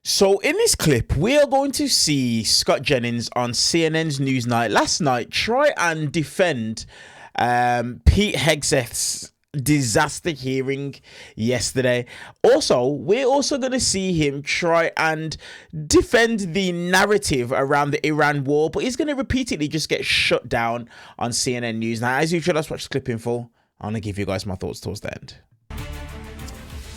So in this clip, we are going to see Scott Jennings on CNN's Newsnight last night try and defend Pete Hegseth's disaster hearing yesterday. Also, we're also going to see him try and defend the narrative around the Iran war, but he's going to repeatedly just get shut down on CNN News. Now, as usual, let's watch the clip in full. I'm going to give you guys my thoughts towards the end.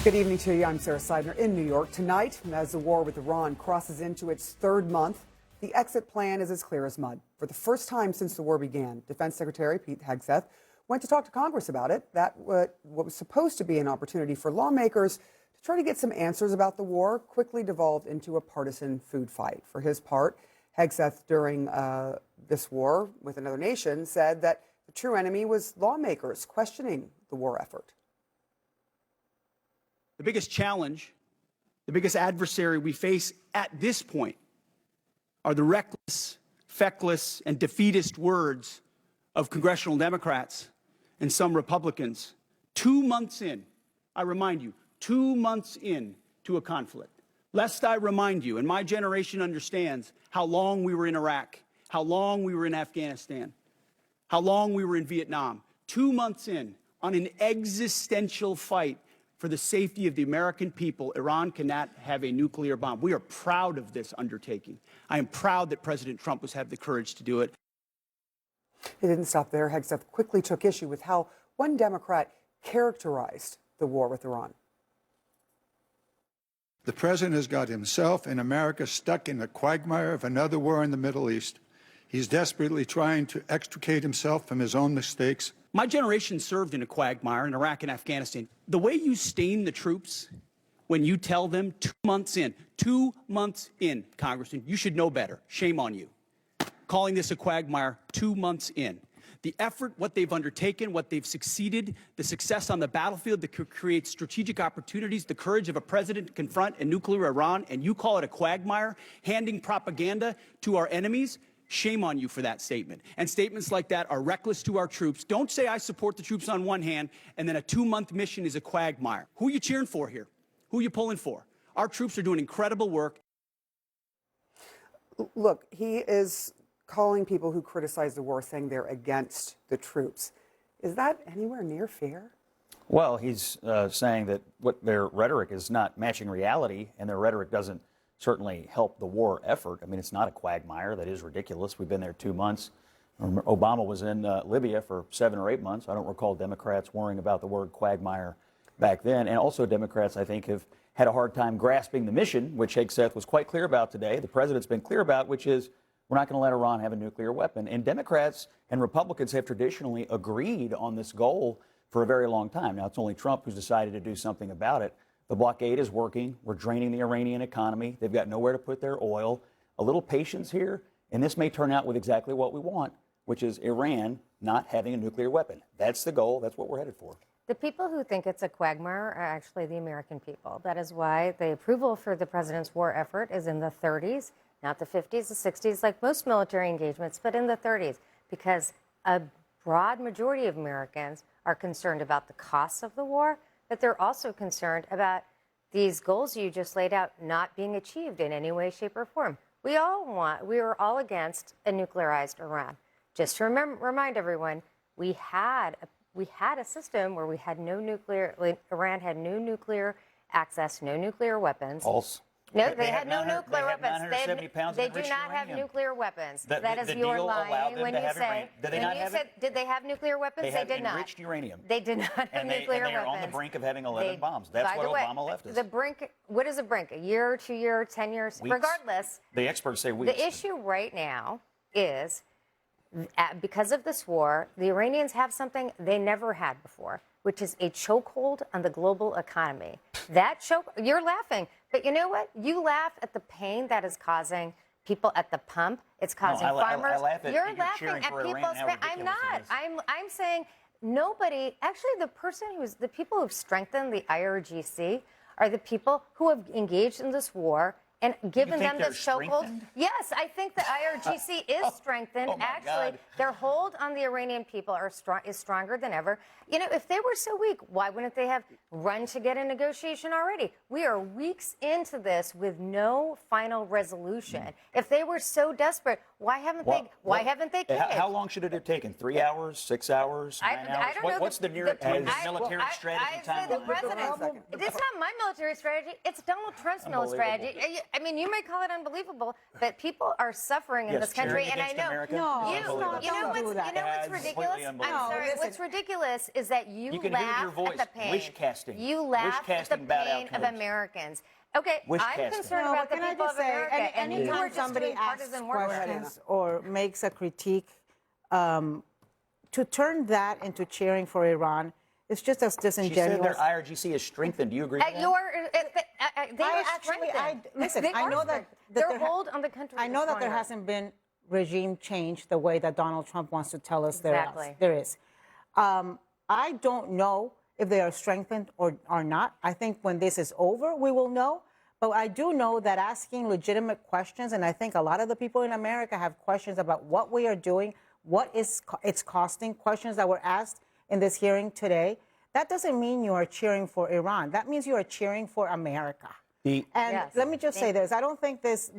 Good evening to you. I'm Sarah Seidner in New York. Tonight, as the war with Iran crosses into its third month, the exit plan is as clear as mud. For the first time since the war began, Defense Secretary Pete Hegseth went to talk to Congress about it. That what was supposed to be an opportunity for lawmakers to try to get some answers about the war quickly devolved into a partisan food fight. For his part, Hegseth, during this war with another nation, said that the true enemy was lawmakers questioning the war effort. The biggest challenge, the biggest adversary we face at this point are the reckless, feckless, and defeatist words of congressional Democrats and some Republicans. 2 months in, I remind you, 2 months in to a conflict. Lest I remind you, and my generation understands how long we were in Iraq, how long we were in Afghanistan, how long we were in Vietnam. 2 months in on an existential fight for the safety of the American people, Iran cannot have a nuclear bomb. We are proud of this undertaking. I am proud that President Trump has had the courage to do it. It didn't stop there. Hegseth quickly took issue with how one Democrat characterized the war with Iran. The president has got himself and America stuck in the quagmire of another war in the Middle East. He's desperately trying to extricate himself from his own mistakes. My generation served in a quagmire in Iraq and Afghanistan. The way you stain the troops when you tell them 2 months in, Congressman, you should know better. Shame on you. Calling this a quagmire 2 months in. The effort, what they've undertaken, what they've succeeded, the success on the battlefield that could create strategic opportunities, the courage of a president to confront a nuclear Iran, and you call it a quagmire, handing propaganda to our enemies. Shame on you for that statement. And statements like that are reckless to our troops. Don't say I support the troops on one hand, and then a 2-month mission is a quagmire. Who are you cheering for here? Who are you pulling for? Our troops are doing incredible work. Look, he is calling people who criticize the war saying they're against the troops. Is that anywhere near fair? Well, he's saying that what their rhetoric is not matching reality, and their rhetoric doesn't certainly help the war effort. I mean, it's not a quagmire. That is ridiculous. We've been there 2 months. Obama was in Libya for 7 or 8 months. I don't recall Democrats worrying about the word quagmire back then. And also Democrats, I think, have had a hard time grasping the mission, which Hegseth was quite clear about today. The president's been clear about, which is we're not going to let Iran have a nuclear weapon. And Democrats and Republicans have traditionally agreed on this goal for a very long time. Now, it's only Trump who's decided to do something about it. The blockade is working. We're draining the Iranian economy. They've got nowhere to put their oil. A little patience here, and this may turn out with exactly what we want, which is Iran not having a nuclear weapon. That's the goal. That's what we're headed for. The people who think it's a quagmire are actually the American people. That is why the approval for the president's war effort is in the 30s, not the 50s, the 60s, like most military engagements, but in the 30s, because a broad majority of Americans are concerned about the costs of the war, but they're also concerned about these goals you just laid out not being achieved in any way, shape, or form. We were all against a nuclearized Iran. Just to remind everyone, we had a system where we had no nuclear, Iran had no nuclear access, no nuclear weapons. False. No, they had no nuclear weapons. They do not have uranium. nuclear weapons. That is the your deal lying allowed them when to you have say. uranium. Did they not have it? Did they have nuclear weapons? They did not. enriched uranium. They did not have nuclear and they are weapons. on the brink of having 11 bombs. That's what Obama left us. The brink. What is a brink? A year, 2 year, 10 years? Weeks. Regardless. The experts say weeks. The issue right now is because of this war, the Iranians have something they never had before, which is a chokehold on the global economy. That you're laughing, but you know what? You laugh at the pain that is causing people at the pump. It's causing farmers. I laugh at you're you're laughing cheering at for people's Iran and how pain. I'm ridiculous not. it is. I'm saying nobody. Actually, the people who've strengthened the IRGC are the people who have engaged in this war and given think them they're this chokehold. strengthened? Yes, I think the IRGC is strengthened. oh my Actually, God. their hold on the Iranian people is stronger than ever. You know, if they were so weak, why wouldn't they have run to get a negotiation already? We are weeks into this with no final resolution. If they were so desperate, why haven't they caved? How long should it have taken? 3 hours, 6 hours, 9 hours? I don't know. What's the near military strategy I say the timeline? president. It's not my military strategy. It's Donald Trump's military strategy. I mean, you may call it unbelievable, but people are suffering in Yes, this country, cheering and I against know America? you know what's ridiculous. I'm sorry. What's ridiculous is that you can hear your laugh voice. at the pain. Wish casting. You laugh Wish at the casting bad pain of outcomes. Americans. Okay, Wish I'm casting. concerned No, about the but can I people just of say, America, and you anytime are just somebody doing asks partisan work. questions or makes a critique, to turn that into cheering for Iran is just as She disingenuous. said their IRGC is strengthened. Do you agree with that? They are strengthened. Listen, They I are know that strengthened. Their there ha- hold on the country I is know that there stronger. hasn't been regime change the way that Donald Trump wants to tell us Exactly. there is. I don't know if they are strengthened or are not. I think when this is over, we will know. But I do know that asking legitimate questions, and I think a lot of the people in America have questions about what we are doing, what it's costing, questions that were asked in this hearing today. That doesn't mean you are cheering for Iran. That means you are cheering for America. Let me just say this. I don't think this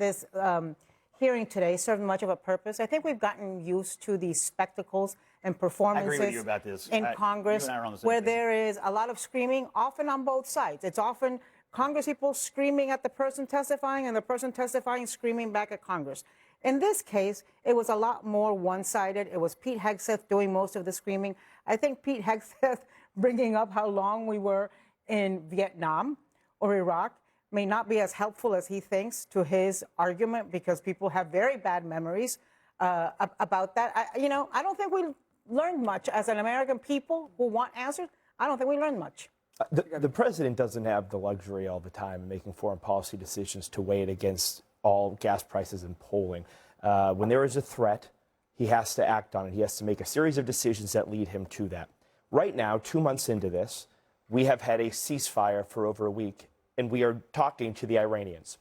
hearing today served much of a purpose. I think we've gotten used to these spectacles and performances I agree with you about this. in Congress you and I are on the same where page. there is a lot of screaming, often on both sides. It's often Congress people screaming at the person testifying and the person testifying screaming back at Congress. In this case, it was a lot more one-sided. It was Pete Hegseth doing most of the screaming. I think Pete Hegseth bringing up how long we were in Vietnam or Iraq may not be as helpful as he thinks to his argument because people have very bad memories about that. I don't think we learned much as an American people who want answers. I don't think we learned much. The president doesn't have the luxury all the time of making foreign policy decisions to weigh it against all gas prices and polling. When there is a threat, he has to act on it. He has to make a series of decisions that lead him to that. Right now, 2 months into this, we have had a ceasefire for over a week, and we are talking to the Iranians.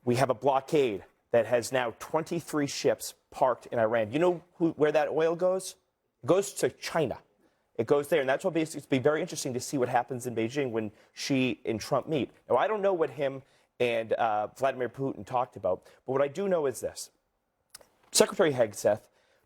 We have a blockade that has now 23 ships parked in Iran. You know where that oil goes? It goes to China. It goes there, and that's what basically it's be very interesting to see what happens in Beijing when Xi and Trump meet. Now, I don't know what him and Vladimir Putin talked about, but what I do know is this. Secretary Hegseth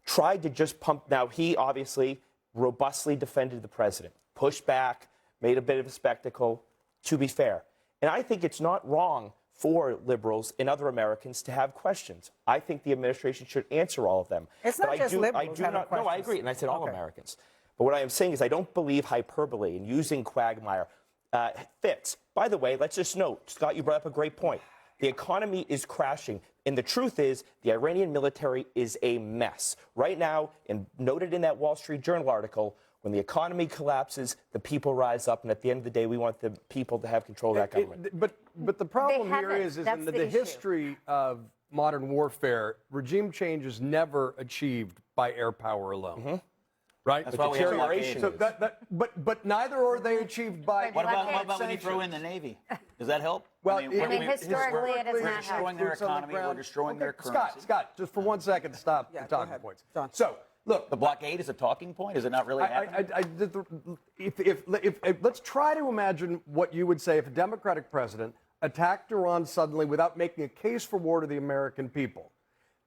tried to just pump. Now, he obviously robustly defended the president, pushed back, made a bit of a spectacle, to be fair. And I think it's not wrong for liberals and other Americans to have questions. I think the administration should answer all of them. It's not just liberals having No, I questions. agree, and I said all Okay. Americans. But what I am saying is I don't believe hyperbole and using quagmire fits. By the way, let's just note, Scott, you brought up a great point. The economy is crashing, and the truth is the Iranian military is a mess. Right now, and noted in that Wall Street Journal article, when the economy collapses, the people rise up, and at the end of the day, we want the people to have control of that government. But the problem here haven't. is That's in the the issue. history of modern warfare, regime change is never achieved by air power alone. Right? That's why we have deterioration. blockades. But neither are they achieved by What about when you sanctions. throw in the Navy? Does that help? Well, I mean, historically, it has we're not destroying helped. their Boots on the economy. We're ground. destroying their Okay, currency. Scott, just for 1 second, stop the go talking ahead. points. John. So, look, The blockade is a talking point. Is it not really happening? if let's try to imagine what you would say if a Democratic president attacked Iran suddenly without making a case for war to the American people.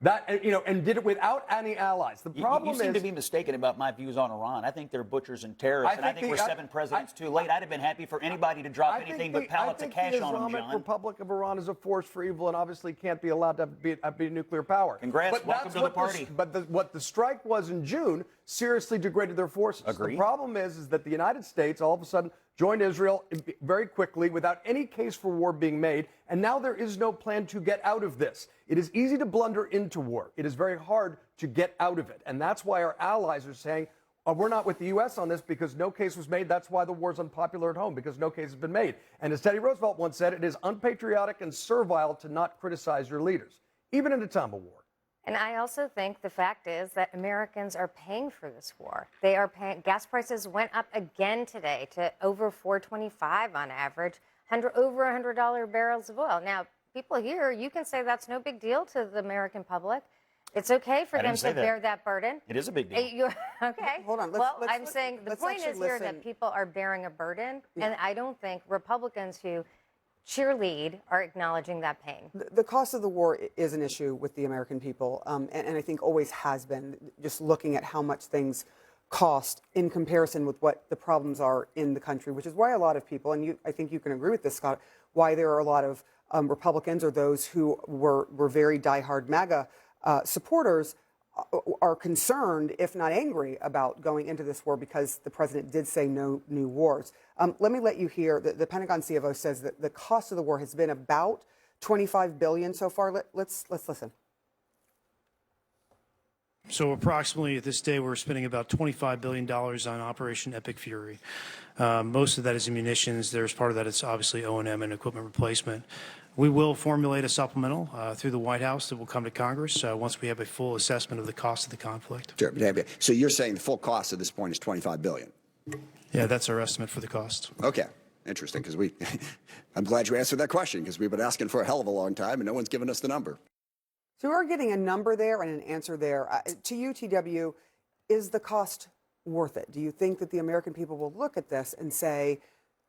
That, and did it without any allies. The problem you seem is to be mistaken about my views on Iran. I think they're butchers and terrorists, and I think we're 7 presidents too late. I'd have been happy for anybody to drop anything but pallets of cash on them, the Islamic John. Republic of Iran is a force for evil and obviously can't be allowed to be a nuclear power. Congrats. But Welcome that's to the what party. What the strike was in June seriously degraded their forces. Agreed. The problem is that the United States all of a sudden joined Israel very quickly without any case for war being made, and now there is no plan to get out of this. It is easy to blunder into war. It is very hard to get out of it, and that's why our allies are saying, we're not with the U.S. on this because no case was made. That's why the war's unpopular at home, because no case has been made. And as Teddy Roosevelt once said, it is unpatriotic and servile to not criticize your leaders, even in a time of war. And I also think the fact is that Americans are paying for this war. They are paying. Gas prices went up again today to over $4.25 on average, over $100 barrels of oil. Now, people here, you can say that's no big deal to the American public. It's okay for them to bear that burden. It is a big deal. Okay. Hold on. I'm saying the point is here that people are bearing a burden, and I don't think Republicans who cheerlead are acknowledging that pain. The cost of the war is an issue with the American people, and I think always has been, just looking at how much things cost in comparison with what the problems are in the country, which is why a lot of people, and I think you can agree with this, Scott, why there are a lot of Republicans or those who were very diehard MAGA supporters are concerned, if not angry, about going into this war because the president did say no new wars. Let me let you hear, the Pentagon CFO says that the cost of the war has been about $25 billion so far. Let's listen. So approximately at this day, we're spending about $25 billion on Operation Epic Fury. Most of that is in munitions. There's part of that it's obviously O&M and equipment replacement. We will formulate a supplemental through the White House that will come to Congress once we have a full assessment of the cost of the conflict. Sure. So you're saying the full cost at this point is $25 billion? Yeah, that's our estimate for the cost. Okay. Interesting, because I'm glad you answered that question, because we've been asking for a hell of a long time and no one's given us the number. So we're getting a number there and an answer there. To you, TW, is the cost worth it? Do you think that the American people will look at this and say,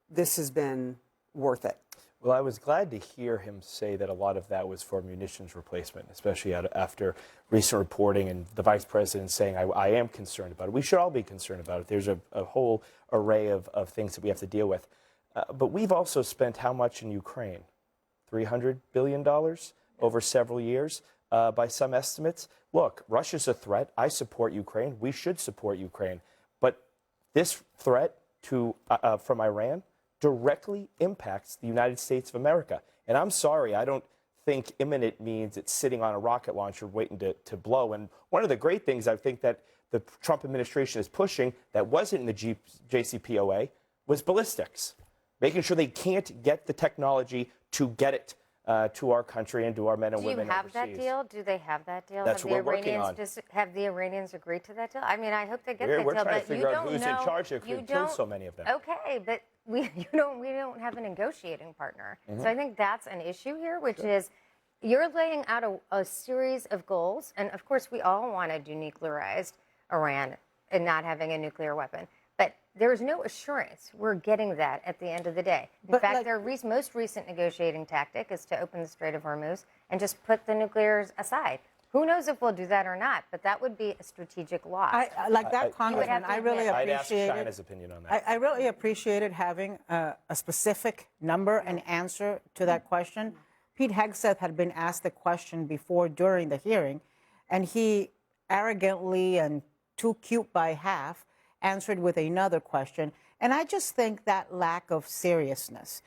this has been worth it? Well, I was glad to hear him say that a lot of that was for munitions replacement, especially after recent reporting and the vice president saying, I am concerned about it. We should all be concerned about it. There's a whole array of things that we have to deal with. But we've also spent how much in Ukraine? $300 billion over several years by some estimates. Look, Russia's a threat. I support Ukraine. We should support Ukraine. But this threat from Iran directly impacts the United States of America. And I'm sorry, I don't think imminent means it's sitting on a rocket launcher waiting to blow. And one of the great things I think that the Trump administration is pushing that wasn't in the JCPOA was ballistics, making sure they can't get the technology to get it to our country and to our men and women overseas. Do you have that deal? Do they have that deal? That's what we're working on. Have the Iranians agreed to that deal? I mean, I hope they get that deal. We're trying to but figure you out don't who's know, in charge that could kill so many of them. Okay, but we don't have a negotiating partner. So I think that's an issue here, which is you're laying out a series of goals. And of course, we all want to denuclearize Iran and not having a nuclear weapon. But there is no assurance we're getting that at the end of the day. In fact, their most recent negotiating tactic is to open the Strait of Hormuz and just put the nuclears aside. Who knows if we'll do that or not, but that would be a strategic loss. Congressman, I really I'd ask appreciated China's opinion on that. I really appreciated having a specific number and answer to that question. Pete Hegseth had been asked the question before during the hearing, and he arrogantly and too cute by half answered with another question. And I just think that lack of seriousness.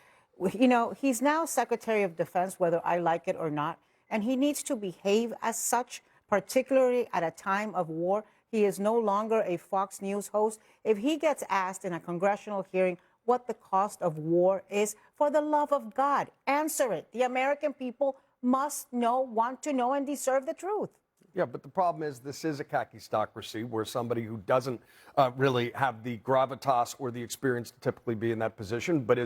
You know, he's now Secretary of Defense, whether I like it or not, and he needs to behave as such, particularly at a time of war. He is no longer a Fox News host. If he gets asked in a congressional hearing what the cost of war is, for the love of God, answer it. The American people must know, want to know, and deserve the truth. Yeah, but the problem is this is a khakistocracy where somebody who doesn't really have the gravitas or the experience to typically be in that position, but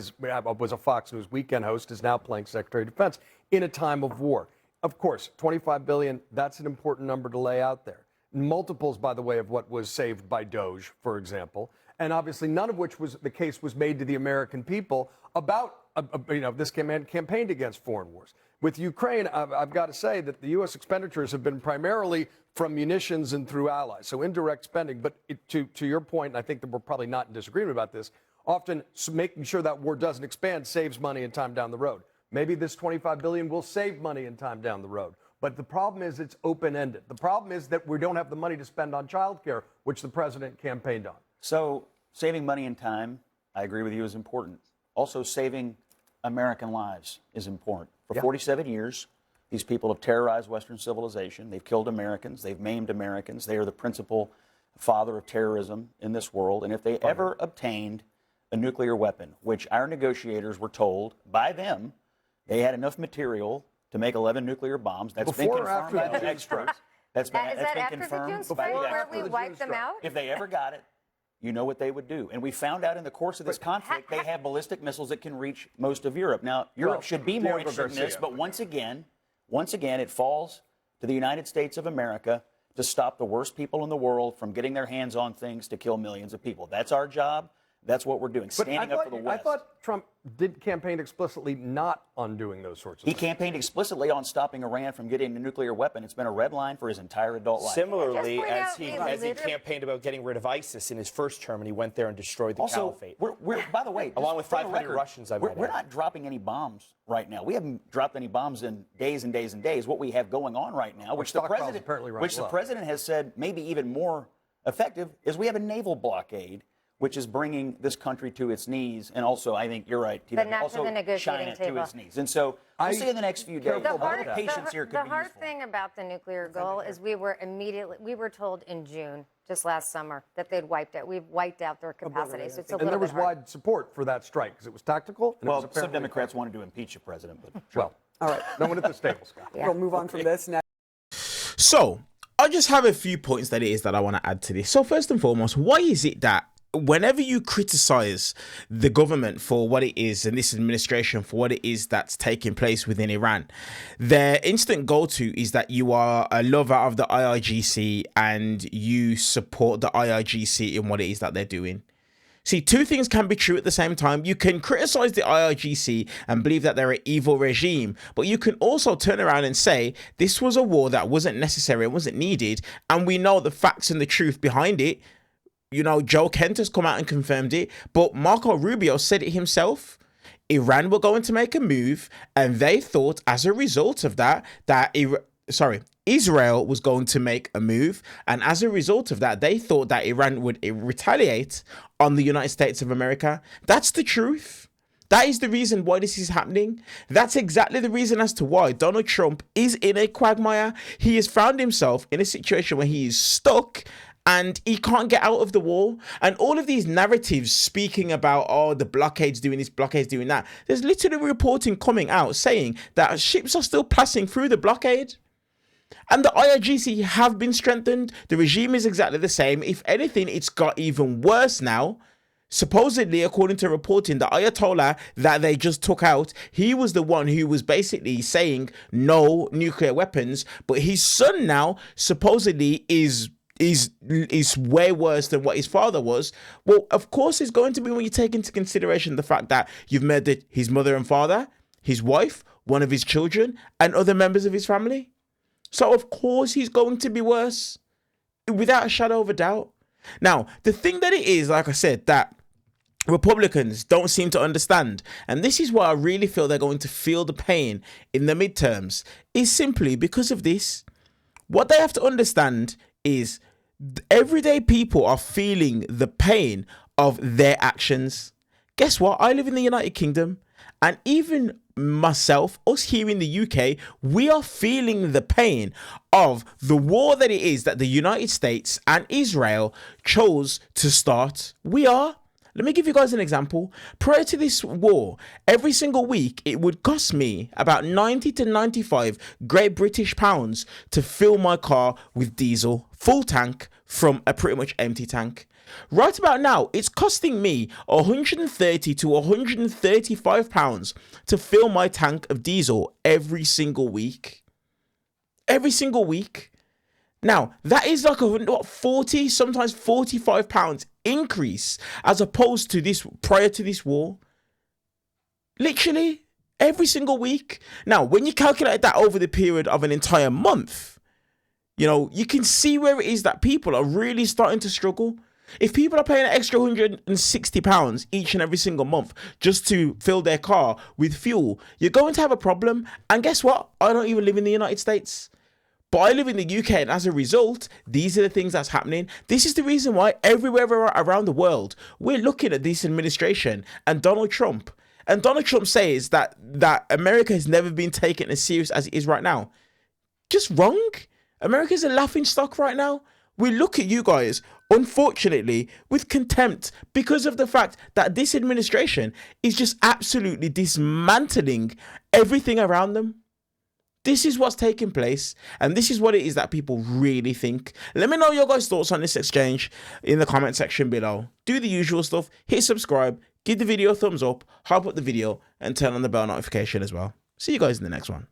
was a Fox News weekend host, is now playing Secretary of Defense in a time of war. Of course, $25 billion, that's an important number to lay out there. Multiples, by the way, of what was saved by Doge, for example, and obviously none of which was the case was made to the American people about this campaigned against foreign wars. With Ukraine, I've got to say that the U.S. expenditures have been primarily from munitions and through allies, so indirect spending. But to your point, and I think that we're probably not in disagreement about this, often making sure that war doesn't expand saves money and time down the road. Maybe this $25 billion will save money and time down the road. But the problem is it's open-ended. The problem is that we don't have the money to spend on childcare, which the president campaigned on. So saving money and time, I agree with you, is important. Also, saving American lives is important. For 47 years, these people have terrorized Western civilization. They've killed Americans. They've maimed Americans. They are the principal father of terrorism in this world. And if they ever obtained a nuclear weapon, which our negotiators were told by them, they had enough material to make 11 nuclear bombs. That's been confirmed by the experts. That's been confirmed. Where we wiped them out? If they ever got it, you know what they would do. And we found out in the course of this conflict, they have ballistic missiles that can reach most of Europe. Now, Europe should be more interested in this, but once again, it falls to the United States of America to stop the worst people in the world from getting their hands on things to kill millions of people. That's our job. That's what we're doing, standing up for the West. I thought Trump did campaign explicitly not on doing those sorts of things. He campaigned explicitly on stopping Iran from getting a nuclear weapon. It's been a red line for his entire adult life. Similarly, as he campaigned about getting rid of ISIS in his first term, and he went there and destroyed the caliphate. We're by the way, along with 500 Russians, we're not dropping any bombs right now. We haven't dropped any bombs in days and days and days. What we have going on right now, which the president has said maybe even more effective, is we have a naval blockade, which is bringing this country to its knees, and also, I think you're right, but not also to the negotiating China table. to its knees. And so we'll see in the next few days. The hard, patience here could the be hard useful. thing about the nuclear goal is we were told in June, just last summer, that we've wiped out their capacity. So it's a and there was wide support for that strike because it was tactical. And well, some Democrats wanted to impeach the president, but well, all right, no one at this table, Scott. We'll move on from this now. So I just have a few points that it is that I want to add to this. So first and foremost, why is it that whenever you criticize the government for what it is and this administration for what it is that's taking place within Iran, their instant go-to is that you are a lover of the IRGC and you support the IRGC in what it is that they're doing. See, two things can be true at the same time. You can criticize the IRGC and believe that they're an evil regime, but you can also turn around and say this was a war that wasn't necessary, it wasn't needed, and we know the facts and the truth behind it. You know, Joe Kent has come out and confirmed it, but Marco Rubio said it himself. Iran were going to make a move, and they thought as a result of that, Israel was going to make a move, and as a result of that, they thought that Iran would retaliate on the United States of America. That's the truth. That is the reason why this is happening. That's exactly the reason as to why Donald Trump is in a quagmire. He has found himself in a situation where he is stuck and he can't get out of the war. And all of these narratives speaking about, oh, the blockade's doing this, blockade's doing that. There's literally reporting coming out saying that ships are still passing through the blockade. And the IRGC have been strengthened. The regime is exactly the same. If anything, it's got even worse now. Supposedly, according to reporting, the Ayatollah that they just took out, he was the one who was basically saying no nuclear weapons. But his son now supposedly is way worse than what his father was. Well, of course it's going to be when you take into consideration the fact that you've murdered his mother and father, his wife, one of his children, and other members of his family. So of course he's going to be worse, without a shadow of a doubt. Now, the thing that it is, like I said, that Republicans don't seem to understand, and this is why I really feel they're going to feel the pain in the midterms, is simply because of this. What they have to understand is everyday people are feeling the pain of their actions. Guess what? I live in the United Kingdom, and even myself, us here in the UK, we are feeling the pain of the war that it is that the United States and Israel chose to start. We are. Let me give you guys an example. Prior to this war, every single week, it would cost me about 90 to 95 Great British pounds to fill my car with diesel, full tank from a pretty much empty tank. Right about now, it's costing me 130 to 135 pounds to fill my tank of diesel every single week. Every single week. Now, that is like a 40, sometimes 45 pounds increase as opposed to this prior to this war. Literally every single week. Now, when you calculate that over the period of an entire month, you know, you can see where it is that people are really starting to struggle. If people are paying an extra £160 each and every single month just to fill their car with fuel, you're going to have a problem. And guess what? I don't even live in the United States, but I live in the UK, and as a result, these are the things that's happening. This is the reason why everywhere around the world, we're looking at this administration and Donald Trump. And Donald Trump says that America has never been taken as serious as it is right now. Just wrong. America's a laughing stock right now. We look at you guys, unfortunately, with contempt because of the fact that this administration is just absolutely dismantling everything around them. This is what's taking place, and this is what it is that people really think. Let me know your guys' thoughts on this exchange in the comment section below. Do the usual stuff, hit subscribe, give the video a thumbs up, hype up the video, and turn on the bell notification as well. See you guys in the next one.